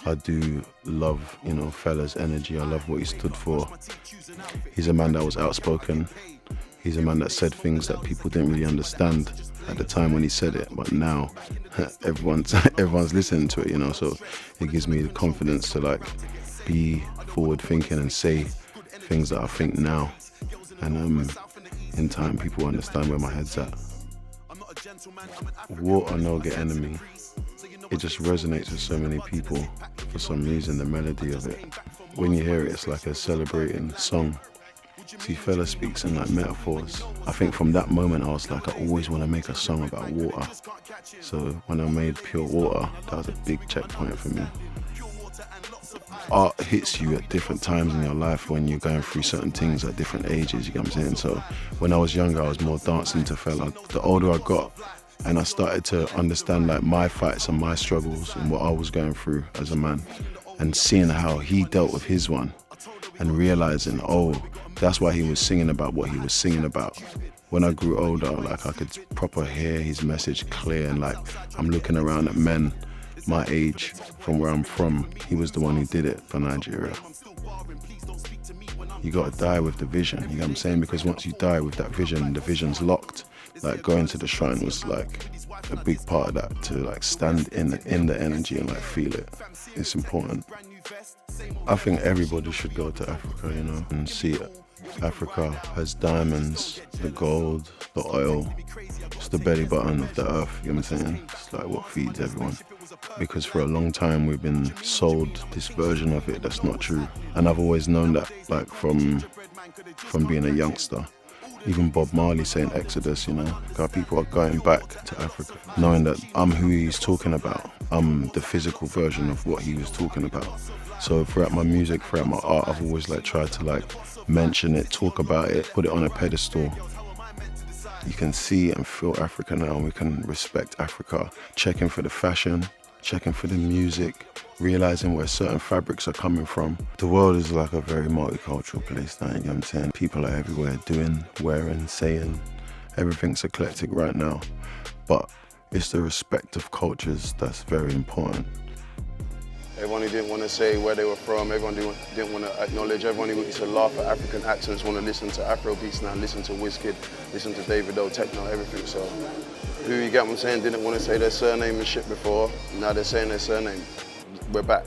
I do love, Fella's energy. I love what he stood for. He's a man that was outspoken. He's a man that said things that people didn't really understand at the time when he said it, but now everyone's listening to it, so it gives me the confidence to like be forward thinking and say things that I think now. And in time people understand where my head's at. Water no get enemy. It just resonates with so many people for some reason, the melody of it. When you hear it, it's like a celebrating song. See, Fella speaks in like metaphors. I think from that moment I was like, I always want to make a song about water. So when I made Pure Water, that was a big checkpoint for me. Art hits you at different times in your life when you're going through certain things at different ages, you get what I'm saying? So when I was younger, I was more dancing to Fella. The older I got, and I started to understand like my fights and my struggles and what I was going through as a man, and seeing how he dealt with his one, and realizing, that's why he was singing about what he was singing about. When I grew older, like I could proper hear his message clear, and like I'm looking around at men my age from where I'm from. He was the one who did it for Nigeria. You gotta die with the vision, you know what I'm saying? Because once you die with that vision, the vision's locked. Like going to the shrine was like a big part of that, to like stand in the energy and like feel it. It's important. I think everybody should go to Africa, and see it. Africa has diamonds, the gold, the oil. It's the belly button of the earth, you know what I'm saying? It's like what feeds everyone. Because for a long time we've been sold this version of it that's not true. And I've always known that, like from being a youngster. Even Bob Marley saying Exodus, how people are going back to Africa, knowing that I'm who he's talking about. I'm the physical version of what he was talking about. So throughout my music, throughout my art, I've always tried to mention it, talk about it, put it on a pedestal. You can see and feel Africa now, and we can respect Africa. Checking for the fashion, checking for the music, realizing where certain fabrics are coming from. The world is like a very multicultural place now, you know what I'm saying? People are everywhere doing, wearing, saying, everything's eclectic right now. But it's the respect of cultures that's very important. Everyone who didn't want to say where they were from, everyone who didn't want to acknowledge, everyone who used to laugh at African accents want to listen to Afro beats now, listen to Wizkid, listen to Davido, techno, everything. So who, you get what I'm saying, didn't want to say their surname and shit before, now they're saying their surname. We're back.